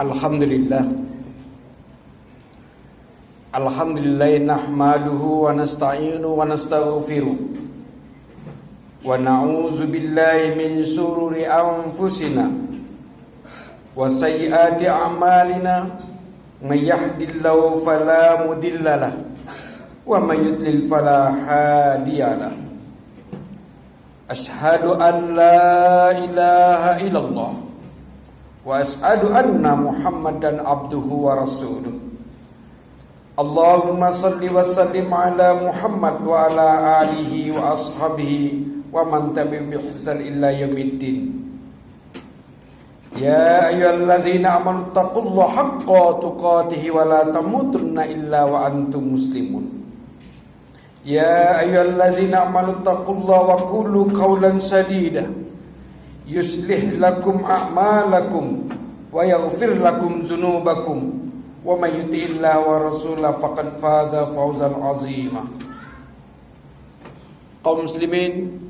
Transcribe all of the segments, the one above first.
Alhamdulillah. Alhamdulillah nahmaduhu wa nasta'inu wa nastaghfiruh wa na'udzu billahi min shururi anfusina wa sayyiati a'malina. May yahdihillahu fala mudhillalah wa may yudlil fala hadiyalah. Asyhadu an la ilaha illallah wa asyhadu anna Muhammadan abduhu wa rasuluh. Allahumma salli wa sallim ala Muhammad wa ala alihi wa ashabihi wa man tabi'ahum bi ihsan illa yaumiddin. Ya ayyuhallazina amanu taqullaha haqqa tuqatih wa la tamutunna illa wa antum muslimun. Ya ayyuhallazina amanu taqullaha wa qulu qawlan sadida yuslih lakum a'malakum wa yaghfir lakum dzunubakum wa may yuti'illaha wa rasulahu faqad faza fawzan 'azima. Kaum muslimin,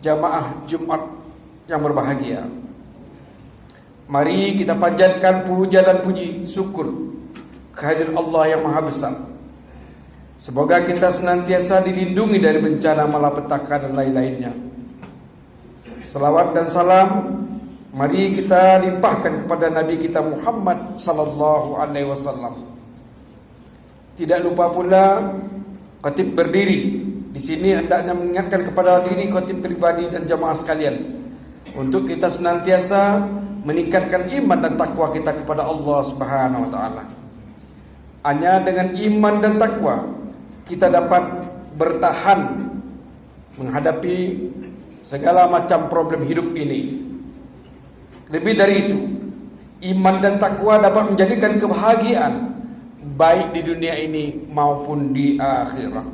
jamaah Jumat yang berbahagia, mari kita panjatkan puja dan puji syukur kehadirat Allah yang Maha Besar. Semoga kita senantiasa dilindungi dari bencana malapetaka dan lain-lainnya. Selawat dan salam mari kita limpahkan kepada Nabi kita Muhammad sallallahu alaihi wasallam. Tidak lupa pula khatib berdiri di sini hendaknya mengingatkan kepada diri khatib pribadi dan jamaah sekalian untuk kita senantiasa meningkatkan iman dan takwa kita kepada Allah Subhanahu wa taala. Hanya dengan iman dan takwa kita dapat bertahan menghadapi segala macam problem hidup ini. Lebih dari itu, iman dan takwa dapat menjadikan kebahagiaan baik di dunia ini maupun di akhirat.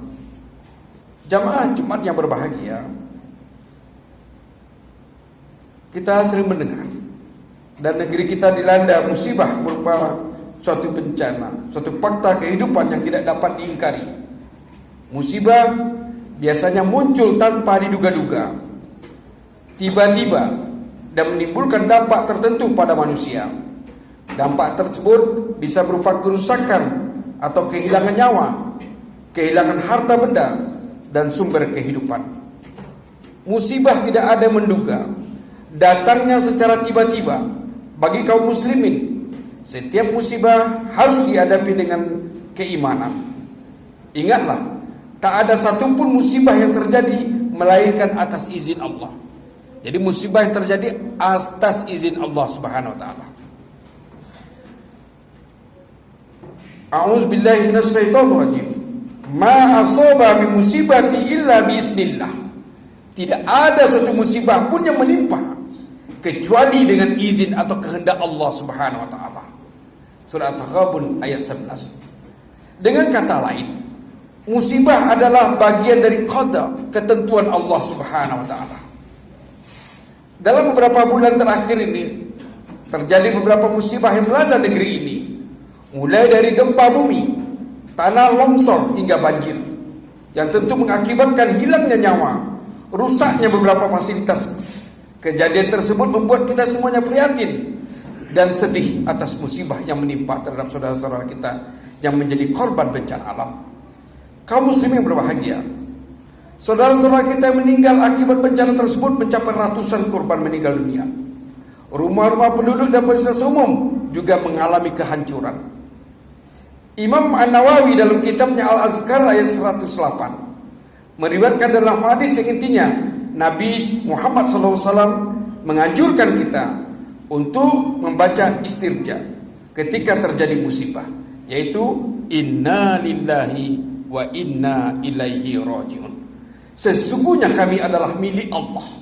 Jamaah Jumat yang berbahagia, kita sering mendengar dan negeri kita dilanda musibah berupa suatu bencana, suatu fakta kehidupan yang tidak dapat diingkari. Musibah biasanya muncul tanpa diduga-duga, tiba-tiba, dan menimbulkan dampak tertentu pada manusia. Dampak tersebut bisa berupa kerusakan atau kehilangan nyawa, kehilangan harta benda, dan sumber kehidupan. Musibah tidak ada yang menduga, datangnya secara tiba-tiba. Bagi kaum muslimin, setiap musibah harus dihadapi dengan keimanan. Ingatlah, tak ada satupun musibah yang terjadi melainkan atas izin Allah. Jadi musibah yang terjadi atas izin Allah Subhanahu wa taala. A'udzubillahi minasyaitonir rajim. Ma asaba min musibati illa biiznillah. Tidak ada satu musibah pun yang menimpa kecuali dengan izin atau kehendak Allah Subhanahu wa taala. Surah At-Taghabun ayat 11. Dengan kata lain, musibah adalah bagian dari qada, ketentuan Allah Subhanahu wa taala. Dalam beberapa bulan terakhir ini terjadi beberapa musibah yang melanda negeri ini, mulai dari gempa bumi, tanah longsor hingga banjir, yang tentu mengakibatkan hilangnya nyawa, rusaknya beberapa fasilitas. Kejadian tersebut membuat kita semuanya prihatin dan sedih atas musibah yang menimpa terhadap saudara-saudara kita yang menjadi korban bencana alam. Kaum muslimin yang berbahagia, saudara-saudara kita yang meninggal akibat bencana tersebut mencapai ratusan korban meninggal dunia. Rumah-rumah penduduk dan fasilitas umum juga mengalami kehancuran. Imam An-Nawawi dalam kitabnya Al-Azkar ayat 108 meriwayatkan dalam hadis yang intinya Nabi Muhammad SAW menganjurkan kita untuk membaca istirja ketika terjadi musibah, yaitu inna lillahi wa inna ilaihi rajiun. Sesungguhnya kami adalah milik Allah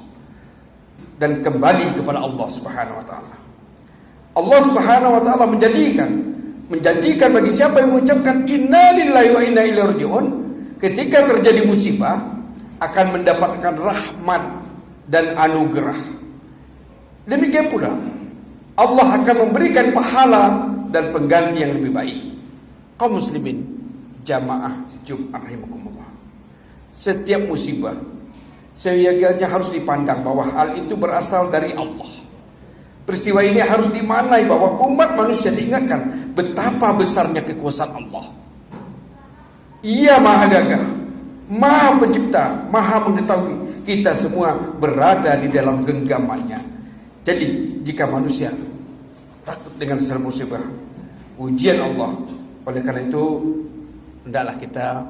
dan kembali kepada Allah Subhanahu wa taala. Allah Subhanahu wa taala menjanjikan bagi siapa yang mengucapkan inna lillahi wa inna ilaihi rajiun ketika terjadi musibah akan mendapatkan rahmat dan anugerah. Demikian pula Allah akan memberikan pahala dan pengganti yang lebih baik. Kaum muslimin, jamaah Jumat rahimakumullah, setiap musibah seyogyanya harus dipandang bahwa hal itu berasal dari Allah. Peristiwa ini harus dimaknai bahwa umat manusia diingatkan betapa besarnya kekuasaan Allah. Ia maha gagah, maha pencipta, maha mengetahui. Kita semua berada di dalam genggamannya. Jadi jika manusia takut dengan segala musibah, ujian Allah, oleh karena itu hendaklah kita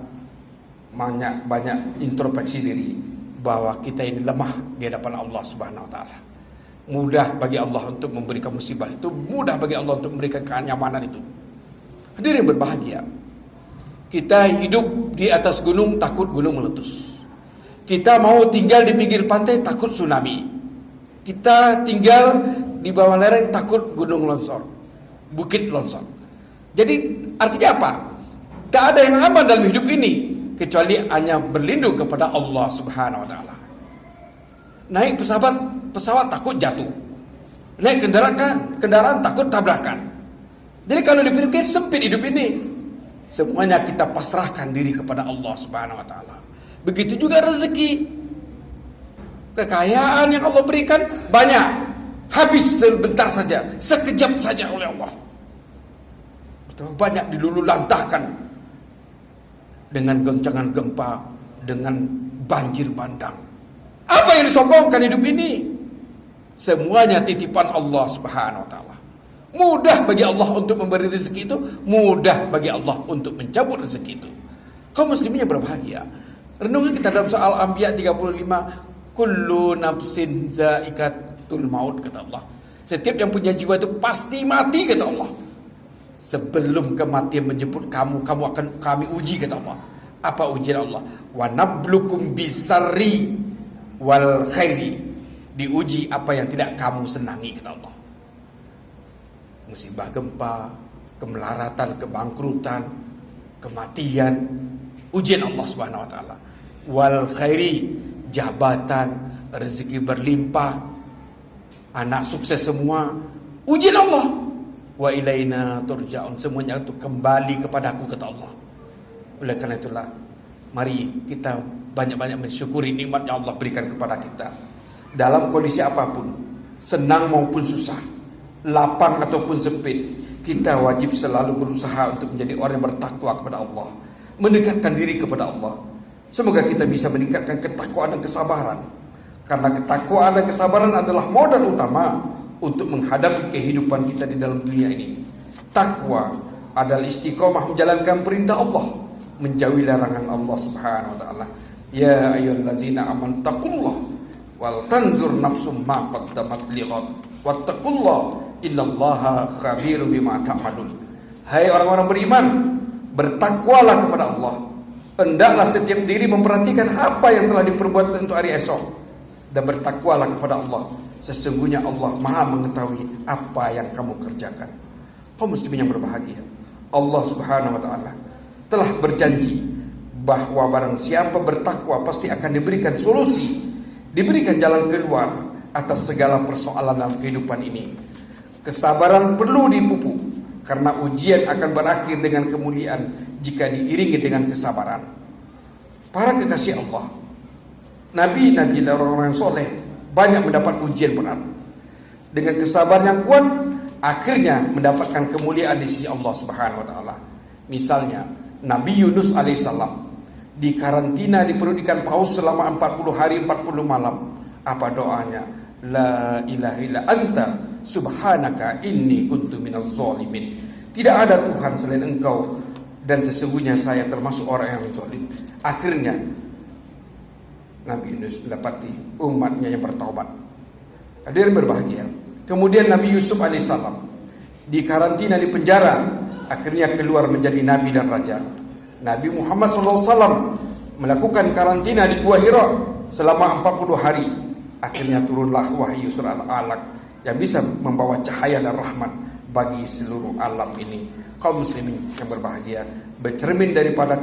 banyak introspeksi diri bahwa kita ini lemah di hadapan Allah Subhanahu wa taala. Mudah bagi Allah untuk memberikan musibah itu, mudah bagi Allah untuk memberikan kenyamanan itu. Hadirin berbahagia, kita hidup di atas gunung takut gunung meletus. Kita mau tinggal di pinggir pantai takut tsunami. Kita tinggal di bawah lereng takut gunung longsor, bukit longsor. Jadi artinya apa? Tak ada yang aman dalam hidup ini kecuali hanya berlindung kepada Allah Subhanahu wa taala. Naik pesawat takut jatuh. Naik kendaraan takut tabrakan. Jadi kalau dipikir sempit hidup ini, semuanya kita pasrahkan diri kepada Allah Subhanahu wa taala. Begitu juga rezeki. Kekayaan yang Allah berikan banyak, habis sebentar saja, sekejap saja oleh Allah. Betapa banyak dilululantahkan dengan goncangan gempa, dengan banjir bandang. Apa yang disombongkan hidup ini? Semuanya titipan Allah Subhanahu wa taala. Mudah bagi Allah untuk memberi rezeki itu, mudah bagi Allah untuk mencabut rezeki itu. Kaum muslimin yang berbahagia, renungan kita dalam soal Anbiya 35, kullu nafsin zaikatul maut, kata Allah. Setiap yang punya jiwa itu pasti mati, kata Allah. Sebelum kematian menjemput kamu akan kami uji, kata Allah. Apa ujian Allah? Wa nablukum bisarri wal khairi. Diuji apa yang tidak kamu senangi, kata Allah. Musibah gempa, kemelaratan, kebangkrutan, kematian, ujian Allah Subhanahu wa taala. Wal khairi, jabatan, rezeki berlimpah, anak sukses semua, ujian Allah. Wa ilaina turja'un, semuanya itu kembali kepadaku, kata Allah. Oleh karena itulah, mari kita banyak-banyak mensyukuri nikmat yang Allah berikan kepada kita. Dalam kondisi apapun, senang maupun susah, lapang ataupun sempit, kita wajib selalu berusaha untuk menjadi orang yang bertakwa kepada Allah, mendekatkan diri kepada Allah. Semoga kita bisa meningkatkan ketakwaan dan kesabaran, karena ketakwaan dan kesabaran adalah modal utama untuk menghadapi kehidupan kita di dalam dunia ini. Takwa adalah istiqomah menjalankan perintah Allah, menjauhi larangan Allah Subhanahu wa taala. Ya ayyuhallazina amanu taqullah wal tanzur nafsum ma qaddamat lighad wattaqullah innallaha khabirum bima ta'malun. Hai orang-orang beriman, bertakwalah kepada Allah. Hendaklah setiap diri memperhatikan apa yang telah diperbuat untuk hari esok, dan bertakwalah kepada Allah. Sesungguhnya Allah Maha mengetahui apa yang kamu kerjakan. Kaum muslimin yang berbahagia, Allah Subhanahu wa taala telah berjanji bahwa barang siapa bertakwa pasti akan diberikan solusi, diberikan jalan keluar atas segala persoalan dalam kehidupan ini. Kesabaran perlu dipupuk, karena ujian akan berakhir dengan kemuliaan jika diiringi dengan kesabaran. Para kekasih Allah, nabi-nabi dan orang-orang soleh banyak mendapat ujian berat. Dengan kesabaran yang kuat, akhirnya mendapatkan kemuliaan di sisi Allah Subhanahu wa taala. Misalnya Nabi Yunus alaihissalam dikarantina di perut ikan paus selama 40 hari 40 malam. Apa doanya? La ilaha illa anta subhanaka inni kuntu minaz zalimin. Tidak ada Tuhan selain Engkau, dan sesungguhnya saya termasuk orang yang zalim. Akhirnya Nabi Yunus mendapati umatnya yang bertaubat. Hadirin berbahagia. Kemudian Nabi Yusuf alaihissalam dikarantina di penjara, akhirnya keluar menjadi nabi dan raja. Nabi Muhammad SAW melakukan karantina di Gua Hira selama 40 hari. Akhirnya turunlah wahyu surah Al-Alaq yang bisa membawa cahaya dan rahmat bagi seluruh alam ini. Kaum muslimin yang berbahagia, bercermin daripada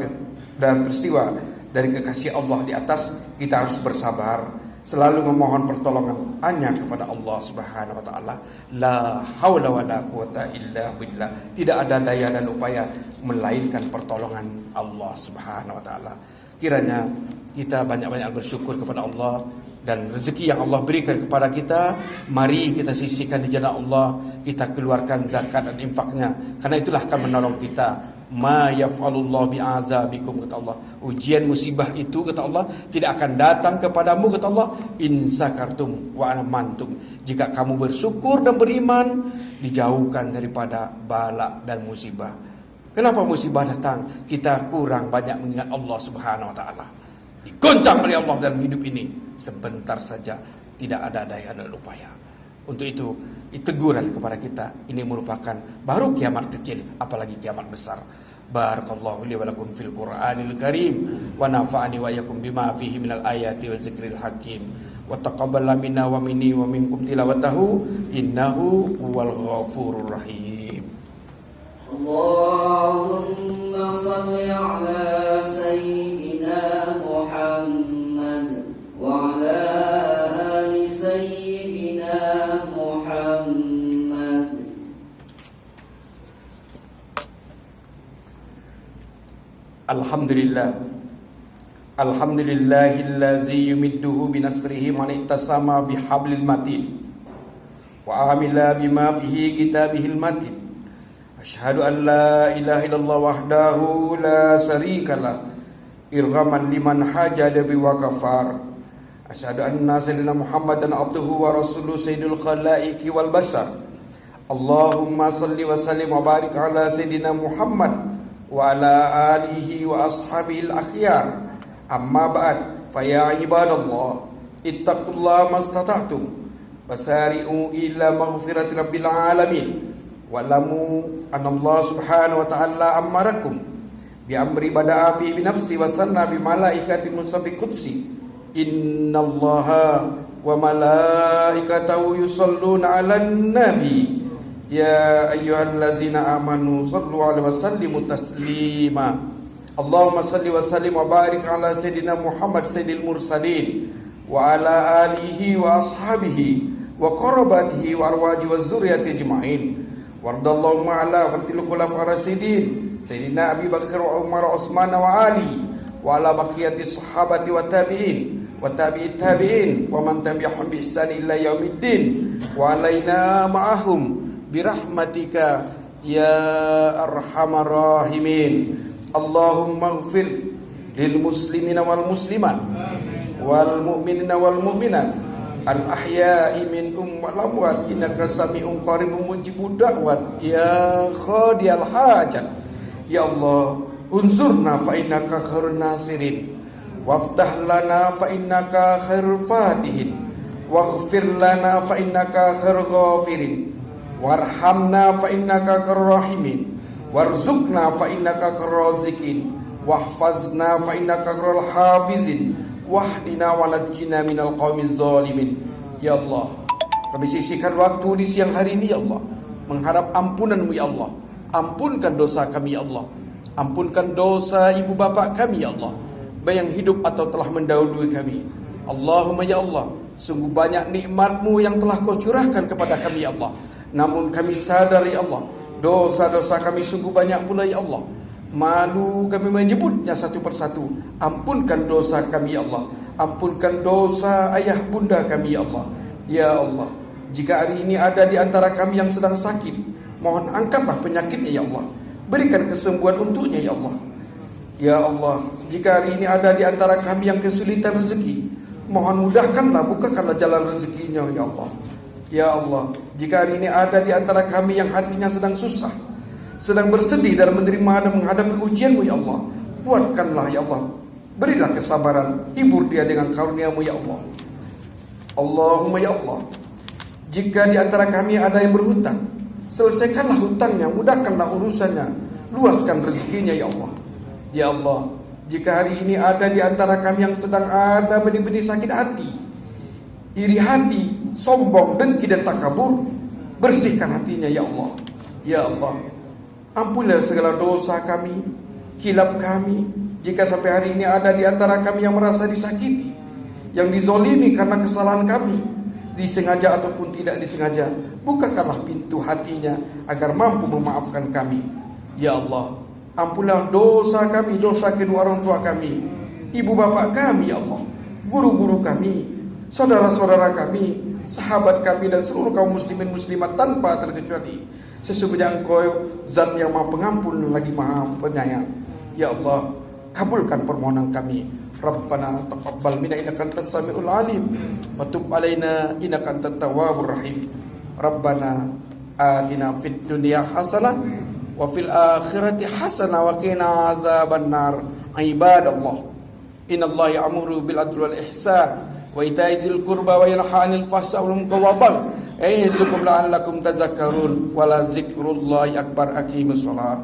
dan peristiwa dari kekasih Allah di atas, kita harus bersabar, selalu memohon pertolongan hanya kepada Allah Subhanahu wa taala. La haula wala quwata illa billah. Tidak ada daya dan upaya melainkan pertolongan Allah Subhanahu wa taala. Kiranya kita banyak-banyak bersyukur kepada Allah Dan rezeki yang Allah berikan kepada kita, mari kita sisihkan di jalan Allah, kita keluarkan zakat dan infaknya, karena itulah akan menolong kita. Ma yaf'alullahu bi'azabikum, kata Allah. Ujian musibah itu, kata Allah, tidak akan datang kepadamu, kata Allah, in sakartum wa amantum, jika kamu bersyukur dan beriman, dijauhkan daripada bala dan musibah. Kenapa musibah datang? Kita kurang banyak mengingat Allah Subhanahu wa taala. Digoncang oleh Allah dalam hidup ini, sebentar saja, tidak ada daya dan upaya. Untuk itu teguran kepada kita, ini merupakan baru kiamat kecil, apalagi kiamat besar. Barakallahu li wa lakum fil Qur'anil Karim, wa nafa'ani wa iyyakum bima fihi minal ayati wa zikril hakim, wa taqabbal minna wa minni wa minkum tilawatahu innahu huwal ghafurur rahim. Allahumma salli ala sayyidina Muhammad wa ala ali sayyidina Muhammad. Alhamdulillah, alhamdulillahillazi yumidduhu binasrihi man ittasama bihablil matin wa amila bima fihi kitabihil matin. Asyhadu an la ilaha illallah wahdahu la syarikalah irghaman liman hajada bi wa kafar. Asyhadu anna sayyidina Muhammadan abduhu wa rasuluhu sayyidul khalaiqi wal basar. Allahumma salli wa sallim wa barik ala sayyidina Muhammad wa ala alihi wa ashabihi al-akhyar. Amma ba'd, fa ya ibadallah, ittaqullaha mastata'tum wasari'u ila maghfirati rabbil alamin. Wa'lamu anna Allah subhanahu wa ta'ala amarakum bi amri bada'a bi nafsi wa sanna bi malaikatin musabbi qudsi. Innallaha wa malaikatahu yusalluna 'alan nabi. Ya ayyuhallazina amanu sallu 'alaihi wa sallimu taslima. Allahumma salli wa sallim wa barik ala sayyidina Muhammad sayyidil mursalin wa ala alihi wa ashabihi wa qarabatihi wa arwaji wa zurriyati ajma'in. Wardallahu ala wartil khulafa rasyidin sayyidina Abi Bakar wa Umar wa Utsman wa Ali wa ala baqiyati sahabati wa tabi'in wa tabi'it tabi'in wa man tabi'ahum bi ihsan ila yaumiddin wa alaina ma'ahum birahmatika ya arhamar rahimin. Allahumma ighfir lil muslimina wal muslimat wal mu'minina wal mu'minat al ahya'i minhum wal amwat innaka sami'un qaribun mujibud da'wat ya qadiyal hajat. Ya Allah, unzurna fa innaka khairun nasirin waftah lana fa innaka khairul fatihin waghfir lana fa innaka khairul ghafirin warhamna fa innaka khairur rahimin warzuqna fa innaka khairur raziqin wahfazna fa innaka khairul hafizin wahdina wa najjina minal qaumiz zalimin. Ya Allah, kami sisihkan waktu di siang hari ini ya Allah, mengharap ampunan-Mu ya Allah. Ampunkan dosa kami ya Allah, ampunkan dosa ibu bapa kami ya Allah, baik yang hidup atau telah mendahului kami. Allahumma ya Allah, sungguh banyak nikmat-Mu yang telah Kau curahkan kepada kami ya Allah. Namun kami sadar ya Allah, dosa-dosa kami sungguh banyak pula ya Allah. Malu kami menyebutnya satu persatu. Ampunkan dosa kami ya Allah, ampunkan dosa ayah bunda kami ya Allah. Ya Allah, jika hari ini ada di antara kami yang sedang sakit, mohon angkatlah penyakitnya ya Allah, berikan kesembuhan untuknya ya Allah. Ya Allah, jika hari ini ada di antara kami yang kesulitan rezeki, mohon mudahkanlah, bukakanlah jalan rezekinya ya Allah. Ya Allah, jika hari ini ada di antara kami yang hatinya sedang susah, sedang bersedih dalam menerima dan menghadapi ujian-Mu ya Allah, kuatkanlah ya Allah, berilah kesabaran, hibur dia dengan karunia-Mu ya Allah. Allahumma ya Allah, jika di antara kami ada yang berhutang, selesaikanlah hutangnya, mudahkanlah urusannya, luaskan rezekinya ya Allah. Ya Allah, jika hari ini ada di antara kami yang sedang ada benih-benih sakit hati, iri hati, sombong, dengki dan takabur, bersihkan hatinya ya Allah. Ya Allah, ampunilah segala dosa kami, khilaf kami. Jika sampai hari ini ada di antara kami yang merasa disakiti, yang dizolimi karena kesalahan kami, disengaja ataupun tidak disengaja, bukakanlah pintu hatinya agar mampu memaafkan kami. Ya Allah, ampunilah dosa kami, dosa kedua orang tua kami, ibu bapak kami ya Allah, guru-guru kami, saudara-saudara kami, sahabat kami dan seluruh kaum muslimin muslimat tanpa terkecuali. Sesungguhnya Engkau Zat yang Maha Pengampun lagi Maha Penyayang. Ya Allah, kabulkan permohonan kami. Rabbana taqabbal minna innaka antas samiul alim wa tub alaina innaka antat tawwabur rahim. Rabbana atina fid dunya hasanah wa fil akhirati hasanah wa qina azabannar. Ibadallah, innallaha ya'muru bil adli wal ihsan wa ita'i dzil qurba wa yanha 'anil fahsya'i wal munkari wal baghi ya'izukum la'allakum tadhakkarun wa la dzikrullahi akbar. Aqimus shalah.